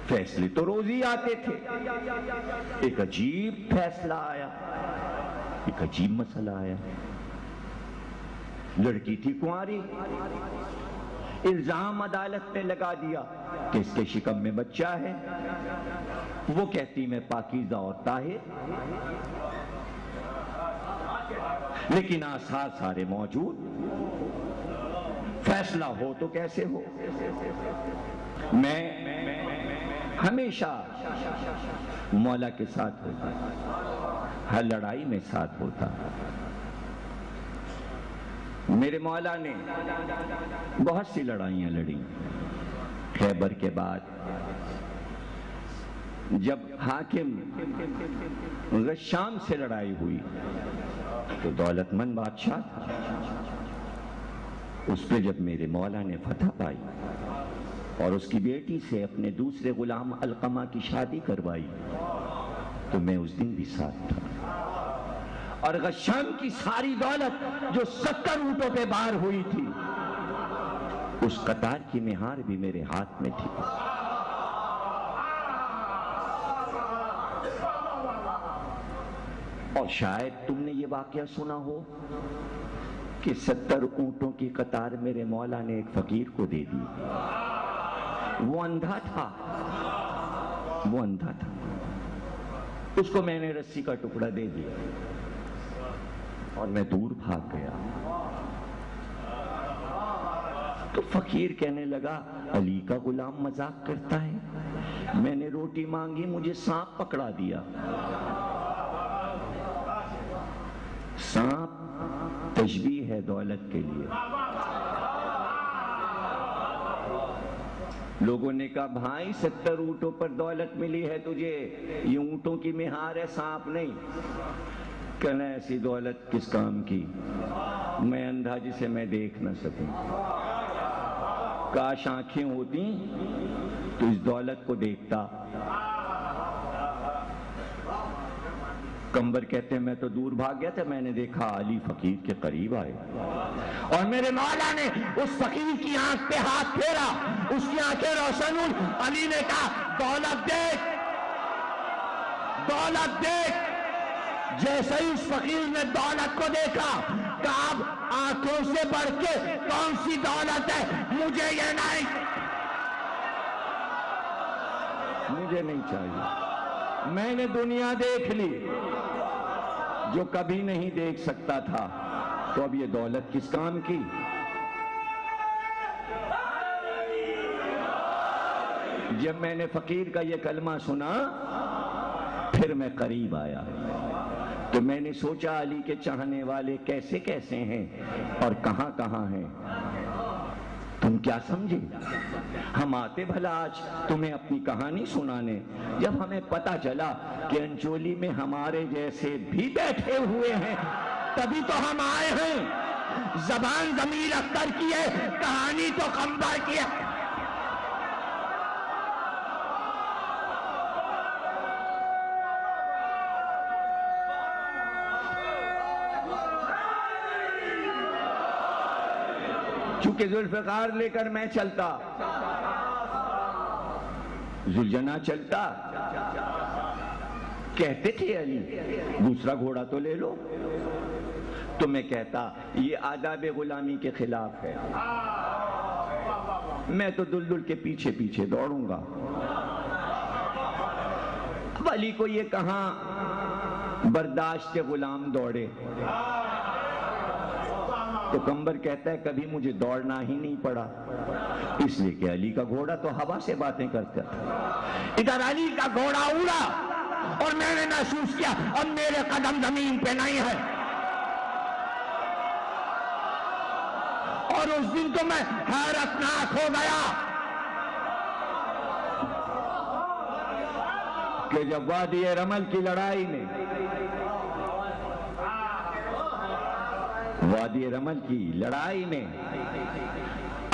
فیصلے تو روز ہی آتے تھے. ایک عجیب فیصلہ آیا, ایک عجیب مسئلہ آیا. لڑکی تھی کنواری, الزام عدالت نے لگا دیا کہ اس کے شکم میں بچہ ہے. وہ کہتی میں پاکیزہ اور طاہر, لیکن آثار سارے موجود, فیصلہ ہو تو کیسے ہو. میں ہمیشہ مولا کے ساتھ ہوتا, ہر لڑائی میں ساتھ ہوتا. میرے مولا نے بہت سی لڑائیاں لڑی. خیبر کے بعد جب حاکم غشام سے لڑائی ہوئی تو دولت مند بادشاہ تھا, اس پہ جب میرے مولا نے فتح پائی اور اس کی بیٹی سے اپنے دوسرے غلام علقمہ کی شادی کروائی تو میں اس دن بھی ساتھ تھا. اور غشام کی ساری دولت جو 70 اونٹوں پہ بار ہوئی تھی, اس قطار کی مہار بھی میرے ہاتھ میں تھی. اور شاید تم نے یہ واقعہ سنا ہو کہ 70 اونٹوں کی قطار میرے مولا نے ایک فقیر کو دے دی. وہ اندھا تھا, وہ اندھا تھا, اس کو میں نے رسی کا ٹکڑا دے دیا اور میں دور بھاگ گیا. تو فقیر کہنے لگا علی کا غلام مذاق کرتا ہے. میں نے روٹی مانگی, مجھے سانپ پکڑا دیا. سانپ تشبیہ ہے دولت کے لیے. لوگوں نے کہا بھائی 70 اونٹوں پر دولت ملی ہے تجھے, یہ اونٹوں کی مہار ہے, سانپ نہیں. کہنا ایسی دولت کس کام کی, میں اندھا جسے میں دیکھ نہ سکوں. کاش آنکھیں ہوتی تو اس دولت کو دیکھتا. کمبر کہتے ہیں میں تو دور بھاگ گیا تھا, میں نے دیکھا علی فقیر کے قریب آئے اور میرے مولا نے اس فقیر کی آنکھ پہ ہاتھ پھیرا, اس کی آنکھیں روشن ہوئی. علی نے کہا دولت دیکھ, دولت دیکھ. جیسے ہی اس فقیر نے دولت کو دیکھا کہا اب آنکھوں سے بڑھ کے کون سی دولت ہے, مجھے یہ نہیں, مجھے نہیں چاہیے. میں نے دنیا دیکھ لی جو کبھی نہیں دیکھ سکتا تھا, تو اب یہ دولت کس کام کی. جب میں نے فقیر کا یہ کلمہ سنا پھر میں قریب آیا تو میں نے سوچا علی کے چاہنے والے کیسے کیسے ہیں اور کہاں کہاں ہیں. تم کیا سمجھے, ہم آتے بھلا آج تمہیں اپنی کہانی سنانے, جب ہمیں پتا چلا کہ انچولی میں ہمارے جیسے بھی بیٹھے ہوئے ہیں تبھی تو ہم آئے ہیں. زبان ضمیر اختر کی ہے, کہانی تو قمبر کی ہے. چونکہ ذوالفقار لے کر میں چلتا, ذوالجناح چلتا, کہتے تھے علی دوسرا گھوڑا تو لے لو, تو میں کہتا یہ آداب غلامی کے خلاف ہے, میں تو دلدل کے پیچھے پیچھے دوڑوں گا. اب علی کو یہ کہاں برداشت غلام دوڑے. تو کمبر کہتا ہے کبھی مجھے دوڑنا ہی نہیں پڑا, اس لیے کہ علی کا گھوڑا تو ہوا سے باتیں کرتا تھا. ادھر علی کا گھوڑا اڑا اور میں نے محسوس کیا اب میرے قدم زمین پہ نہیں ہے. اور اس دن تو میں حیرتناک ہو گیا کہ جب وادی رمل کی لڑائی میں, وادی رمل کی لڑائی میں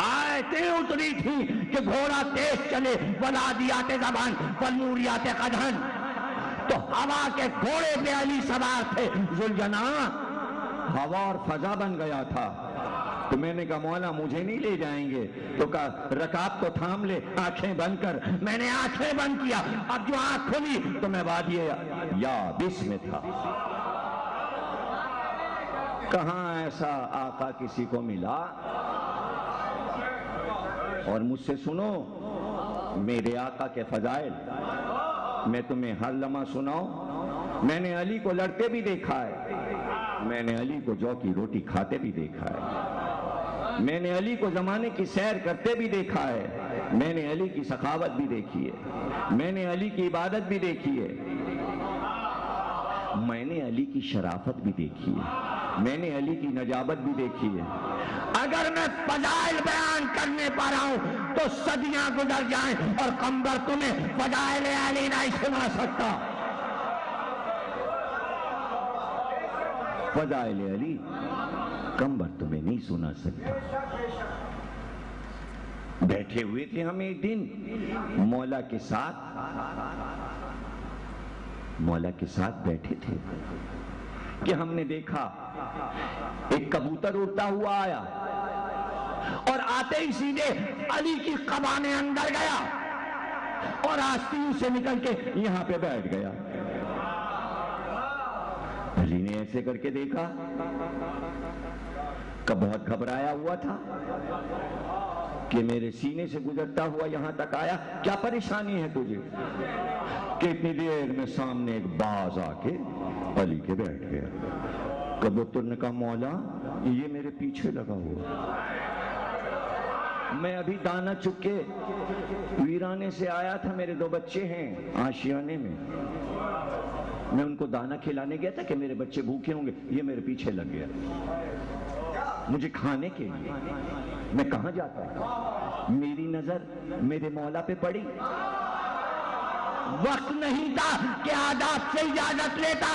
آیتیں اتری تھی کہ گھوڑا تیز چلے, ولادیات زبان والموریات قدحن, تو ہوا کے گھوڑے پہ علی سوار تھے. ذوالجناح ہوا اور فضا بن گیا تھا. تو میں نے کہا مولا مجھے نہیں لے جائیں گے، تو کہا رکاب تو تھام لے، آنکھیں بند کر۔ میں نے آنکھیں بند کیا، اب جو آنکھ کھلی تو میں وادی یابس میں تھا۔ کہاں ایسا آقا کسی کو ملا؟ اور مجھ سے سنو میرے آقا کے فضائل، میں تمہیں ہر لمحہ سناؤں۔ میں نے علی کو لڑتے بھی دیکھا ہے، میں نے علی کو جو کی روٹی کھاتے بھی دیکھا ہے، میں نے علی کو زمانے کی سیر کرتے بھی دیکھا ہے، میں نے علی کی سخاوت بھی دیکھی ہے، میں نے علی کی عبادت بھی دیکھی ہے، میں نے علی کی شرافت بھی دیکھی ہے، میں نے علی کی نجابت بھی دیکھی ہے۔ اگر میں فضائل بیان کرنے پا رہا ہوں تو صدیاں گزر جائیں اور قمبر تمہیں فضائل علی نہیں سنا سکتا۔ فضائل علی قمبر تمہیں نہیں سنا سکتا۔ بیٹھے ہوئے تھے ہم ایک دن مولا کے ساتھ بیٹھے تھے کہ ہم نے دیکھا ایک کبوتر اڑتا ہوا آیا اور آتے ہی سیدھے علی کی قبانے اندر گیا اور آستین سے نکل کے یہاں پہ بیٹھ گیا۔ علی نے ایسے کر کے دیکھا کہ بہت گھبرایا ہوا تھا کہ میرے سینے سے گزرتا ہوا یہاں تک آیا، کیا پریشانی ہے تجھے؟ کہ اتنی دیر میں سامنے ایک باز آ کے علی کے بیٹھ گیا۔ کبوتر نے کہا مولا یہ میرے پیچھے لگا ہوا، میں ابھی دانہ چک کے ویرانے سے آیا تھا، میرے 2 بچے ہیں آشیانے میں، میں ان کو دانہ کھلانے گیا تھا کہ میرے بچے بھوکے ہوں گے، یہ میرے پیچھے لگ گیا مجھے کھانے کے لیے۔ میں کہاں جاتا؟ میری نظر میرے مولا پہ پڑی، وقت نہیں تھا کہ آداب سے اجازت لیتا،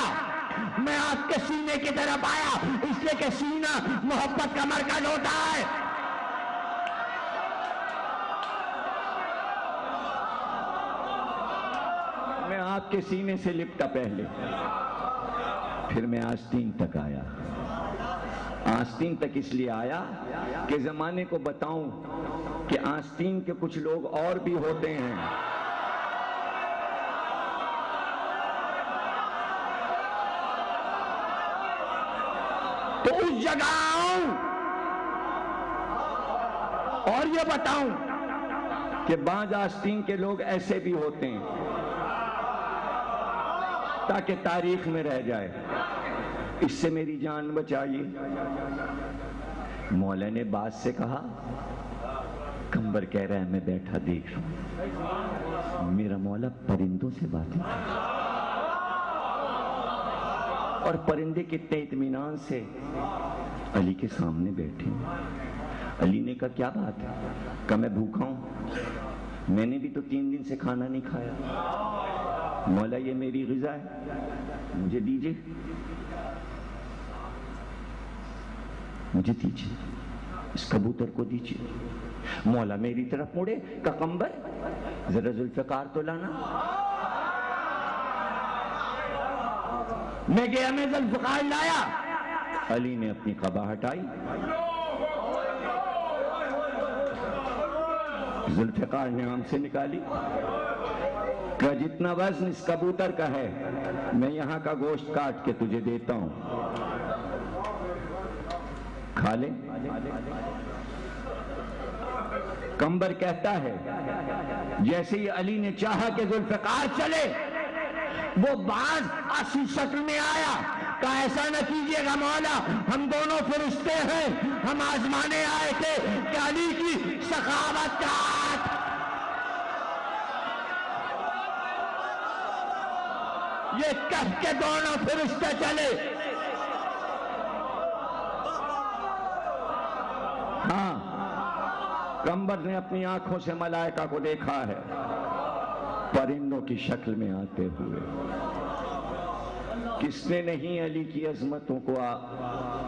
میں آپ کے سینے کی طرف آیا، اس لیے کہ سینہ محبت کا مرکز ہوتا ہے۔ میں آپ کے سینے سے لپٹا پہلے، پھر میں آستین تک آیا۔ آستین تک اس لیے آیا کہ زمانے کو بتاؤں کہ آستین کے کچھ لوگ اور بھی ہوتے ہیں۔ تو اس جگہ آؤں اور یہ بتاؤں کہ بعض آستین کے لوگ ایسے بھی ہوتے ہیں تاکہ تاریخ میں رہ جائے۔ اس سے میری جان بچائیے۔ مولا نے باز سے کہا، قمبر کہہ رہا ہے میں بیٹھا دیکھ رہا ہوں، میرا مولا پرندوں سے باتیں اور پرندے کتنے اطمینان سے علی کے سامنے بیٹھے۔ علی نے کہا کیا بات ہے؟ کہا میں بھوکا ہوں، میں نے بھی تو 3 دن سے کھانا نہیں کھایا، مولا یہ میری غذا ہے، مجھے دیجئے، مجھے دیجئے، اس کبوتر کو دیجئے۔ مولا میری طرف مڑے، کہا قمبر ذرا ذوالفقار تو لانا۔ میں گیا، میں ذوالفقار لایا، علی نے اپنی قبا ہٹائی، ذوالفقار نے آم سے نکالی، کہ جتنا وزن اس کبوتر کا ہے میں یہاں کا گوشت کاٹ کے تجھے دیتا ہوں، کھا لے۔ قمبر کہتا ہے جیسے ہی علی نے چاہا کہ ذوالفقار چلے، وہ باز اسی شکل میں آیا، کہا ایسا نہ کیجیے گا مولا، ہم دونوں فرشتے ہیں، ہم آزمانے آئے تھے کہ علی کی سخاوت کا ہاتھ۔ یہ کہہ کے دونوں فرشتے چلے۔ ہاں، قمبر نے اپنی آنکھوں سے ملائکہ کو دیکھا ہے پرندوں کی شکل میں آتے ہوئے۔ کس نے نہیں علی کی عظمتوں کو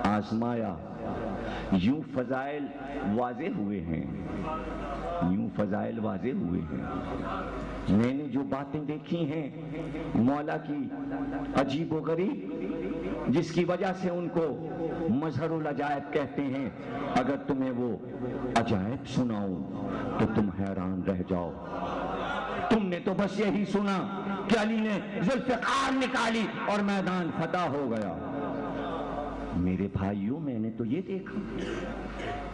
آزمایا؟ یوں فضائل واضح ہوئے ہیں، یوں فضائل واضح ہوئے ہیں، میں نے جو باتیں دیکھی ہیں مولا کی عجیب و غریب، جس کی وجہ سے ان کو مظہر العجائب کہتے ہیں، اگر تمہیں وہ عجائب سناؤں تو تم حیران رہ جاؤ۔ تم نے تو بس یہی سنا کہ علی نے ذوالفقار نکالی اور میدان فتح ہو گیا۔ میرے بھائیوں، میں نے تو یہ دیکھا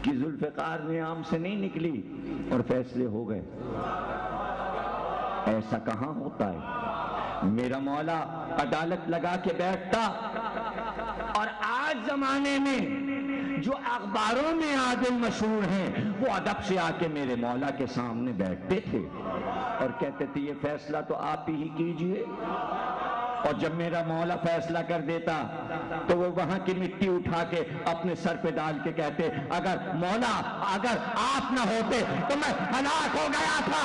کہ ذوالفقار نے عام سے نہیں نکلی اور فیصلے ہو گئے۔ ایسا کہاں ہوتا ہے؟ میرا مولا عدالت لگا کے بیٹھتا، اور آج زمانے میں جو اخباروں میں عادل مشہور ہیں وہ ادب سے آ کے میرے مولا کے سامنے بیٹھتے تھے اور کہتے تھے یہ فیصلہ تو آپ ہی کیجئے۔ اور جب میرا مولا فیصلہ کر دیتا تو وہ وہاں کی مٹی اٹھا کے اپنے سر پہ ڈال کے کہتے، اگر مولا اگر آپ نہ ہوتے تو میں ہلاک ہو گیا تھا،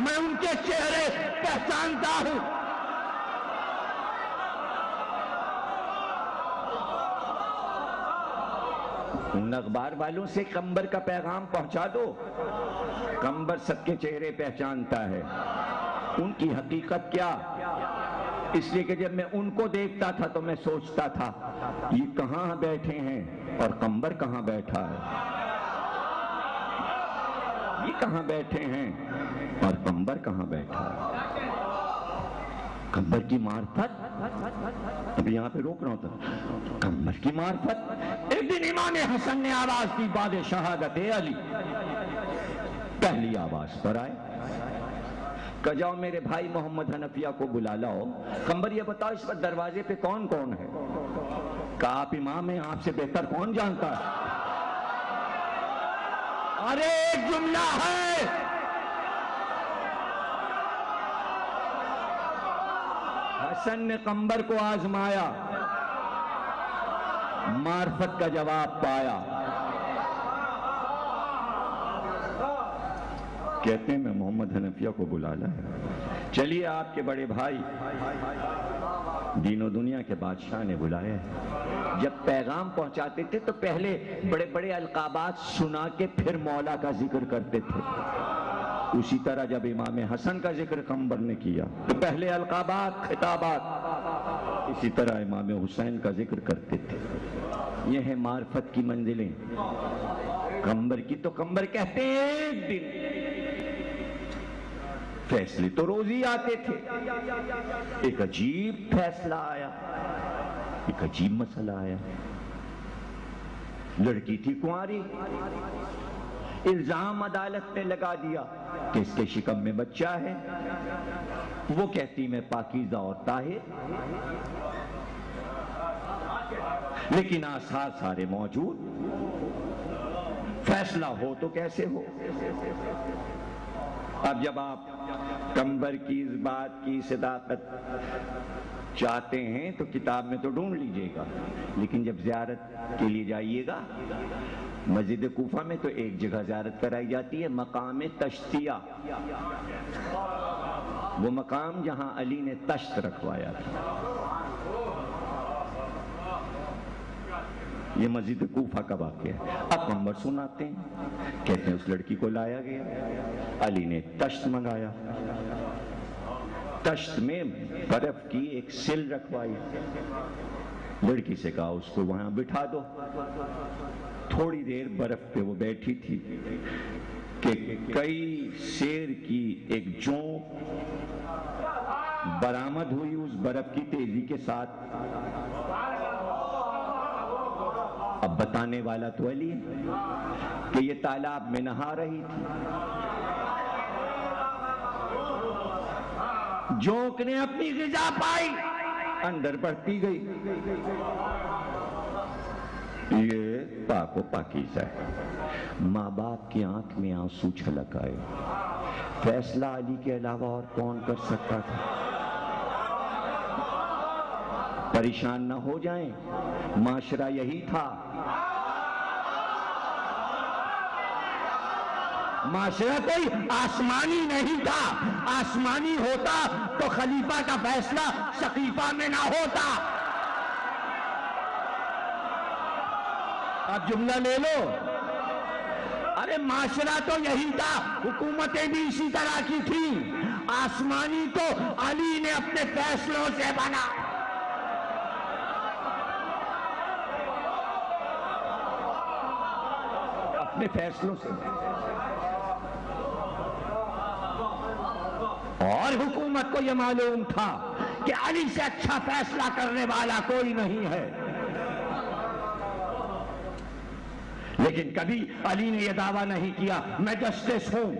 میں ان کے چہرے پہچانتا ہوں۔ ان اخبار والوں سے قمبر کا پیغام پہنچا دو، قمبر سب کے چہرے پہچانتا ہے، ان کی حقیقت کیا۔ اس لیے کہ جب میں ان کو دیکھتا تھا تو میں سوچتا تھا یہ کہاں بیٹھے ہیں اور قمبر کہاں بیٹھا ہے، یہ کہاں بیٹھے ہیں اور قمبر کہاں بیٹھا ہے۔ قمبر کی معرفت، اب یہاں پہ روک رہا ہوں تھا، قمبر کی معرفت۔ ایک دن امام حسن نے آواز دی، بعد شہادت علی پہلی آواز پر آئے، کہ جاؤ میرے بھائی محمد حنفیہ کو بلا لاؤ۔ قمبر یہ بتاؤ اس وقت دروازے پہ کون کون ہے؟ کہا آپ امام ہیں، آپ سے بہتر کون جانتا ہے؟ ارے ایک جملہ ہے، حسن نے قمبر کو آزمایا، معرفت کا جواب پایا۔ کہتے ہیں میں محمد حنفیہ کو بلا لایا، چلیے آپ کے بڑے بھائی دین و دنیا کے بادشاہ نے بلایا ہے۔ جب پیغام پہنچاتے تھے تو پہلے بڑے بڑے القابات سنا کے پھر مولا کا ذکر کرتے تھے، اسی طرح جب امام حسن کا ذکر قمبر نے کیا تو پہلے القابات خطابات، اسی طرح امام حسین کا ذکر کرتے تھے۔ یہ ہیں معرفت کی منزلیں۔ قمبر کی تو قمبر کہتے ہیں ایک دن، فیصلے تو روز ہی آتے تھے۔ ایک عجیب فیصلہ آیا، ایک عجیب مسئلہ آیا۔ لڑکی تھی کنواری، الزام عدالت نے لگا دیا کہ اس کے شکم میں بچہ ہے، وہ کہتی میں پاکیزہ اور طاہر، لیکن آثار سارے موجود، فیصلہ ہو تو کیسے ہو۔ اب جب آپ قمبر کی اس بات کی صداقت چاہتے ہیں تو کتاب میں تو ڈھونڈ لیجئے گا، لیکن جب زیارت کے لیے جائیے گا مسجد کوفہ میں تو ایک جگہ زیارت کرائی جاتی ہے، مقام تشتیہ، وہ مقام جہاں علی نے تشت رکھوایا تھا۔ یہ مسجد کوفہ کا واقعہ ہے۔ اب قمبر سناتے ہیں، کہتے ہیں اس لڑکی کو لایا گیا، علی نے تشت منگایا، تشت میں برف کی ایک سل رکھوائی، لڑکی سے کہا اس کو وہاں بٹھا دو۔ تھوڑی دیر برف پہ وہ بیٹھی تھی کہ کئی سیر کی ایک جونک برآمد ہوئی اس برف کی تیزی کے ساتھ۔ اب بتانے والا تو علی ہے کہ یہ تالاب میں نہا رہی تھی، جونک نے اپنی غذا پائی، اندر بڑھتی گئی۔ یہ پاک و پاکیزہ ہے۔ ماں باپ کی آنکھ میں آنسو چھلک آئے، فیصلہ علی کے علاوہ اور کون کر سکتا تھا؟ پریشان نہ ہو جائیں، معاشرہ یہی تھا، معاشرہ کوئی آسمانی نہیں تھا، آسمانی ہوتا تو خلیفہ کا فیصلہ سقیفہ میں نہ ہوتا۔ اب جملہ لے لو، ارے معاشرہ تو یہی تھا، حکومتیں بھی اسی طرح کی تھیں، آسمانی کو علی نے اپنے فیصلوں سے بنایا. اپنے فیصلوں سے. اور حکومت کو یہ معلوم تھا کہ علی سے اچھا فیصلہ کرنے والا کوئی نہیں ہے. لیکن کبھی علی نے یہ دعویٰ نہیں کیا میں جسٹس ہوں.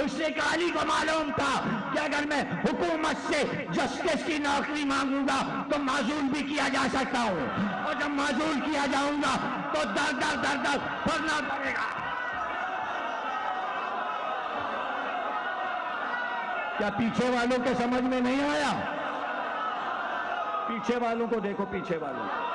اس لیے کہ علی کو معلوم تھا کہ اگر میں حکومت سے جسٹس کی نوکری مانگوں گا تو معزول بھی کیا جا سکتا ہوں, اور جب معزول کیا جاؤں گا تو در در پھرنا پڑے گا. کیا پیچھے والوں کے سمجھ میں نہیں آیا؟ پیچھے والوں کو دیکھو, پیچھے والوں کو.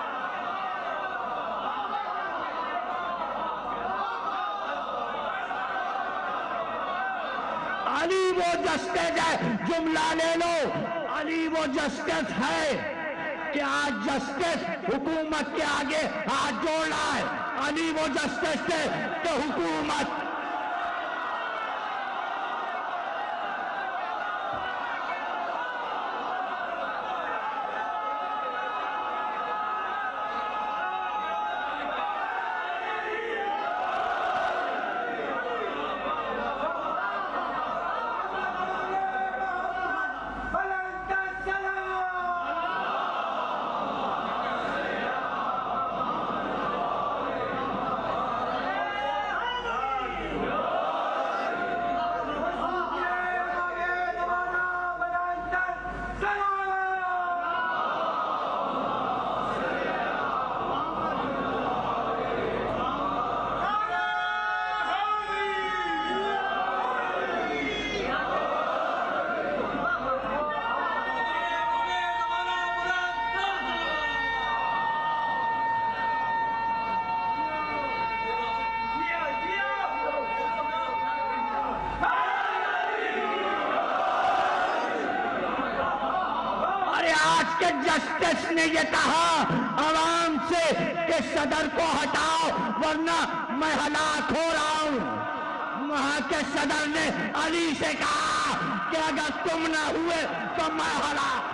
علی وہ جسٹس ہے, جملہ لے لو, علی وہ جسٹس ہے کہ آج جسٹس حکومت کے آگے ہاتھ جوڑ رہا ہے. علی وہ جسٹس ہے کہ حکومت جسٹس نے یہ کہا عوام سے کہ صدر کو ہٹاؤ ورنہ میں ہلاک ہو رہا ہوں. وہاں کے صدر نے علی سے کہا کہ اگر تم نہ ہوئے تو میں ہلاک.